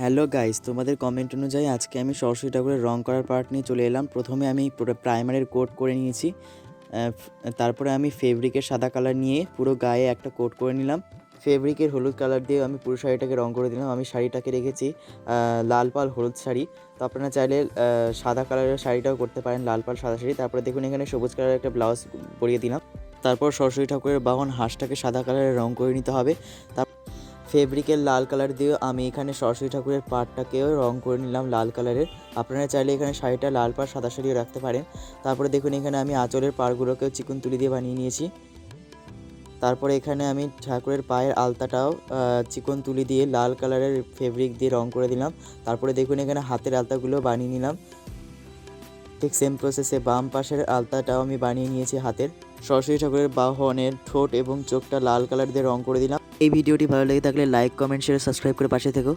Hello guys, তোমাদের comment অনুযায়ী আজকে আমি সরস্বতী ঠাকুরের রং করার পার্ট নিয়ে চলে এলাম। প্রথমে আমি পুরো প্রাইমারের কোট করে নিয়েছি। তারপরে আমি ফেব্রিকের সাদা কালার নিয়ে পুরো গায়ে একটা কোট করে নিলাম। ফেব্রিকের হলুদ কালার দিয়ে আমি পুরো শাড়িটাকে রং করে দিলাম। আমি শাড়িটাকে রেখেছি লাল পাল হলুদ শাড়ি। তো আপনারা চাইলে সাদা কালারের শাড়িটাও করতে পারেন, লাল পাল সাদা শাড়ি। তারপরে দেখুন এখানে সবুজ কালারের একটা ব্লাউজ পরিয়ে দিলাম। তারপর সরস্বতী ঠাকুরের বাহন হাঁসটাকে সাদা কালারের রং করে নিতে হবে। ফেব্রিকের লাল কালার দিয়ে আমি এখানে সরস্বতী ঠাকুরের পাড়টাকেও রং করে নিলাম লাল কালারের। আপনারা চাইলে এখানে শাড়িটা লাল পাড় সাদা শাড়িও রাখতে পারেন। তারপরে দেখুন এখানে আমি আঁচলের পাড়গুলোকেও চিকন তুলি দিয়ে বানিয়ে নিয়েছি। তারপরে এখানে আমি ঠাকুরের পায়ের আলতাটাও চিকন তুলি দিয়ে লাল কালারের ফেব্রিক দিয়ে রং করে দিলাম। তারপরে দেখুন এখানে হাতের আলতাগুলো বানিয়ে নিলাম। ঠিক সেম প্রসেসে বাম পাশের আলতাটাও আমি বানিয়ে নিয়েছি হাতের। সরস্বতী ঠাকুরের বাহনের ঠোঁট এবং চোখটা লাল কালার দিয়ে রং করে দিলাম। এই ভিডিওটি ভালো লেগে থাকলে লাইক, কমেন্ট, শেয়ার, সাবস্ক্রাইব করে পাশে থেকো।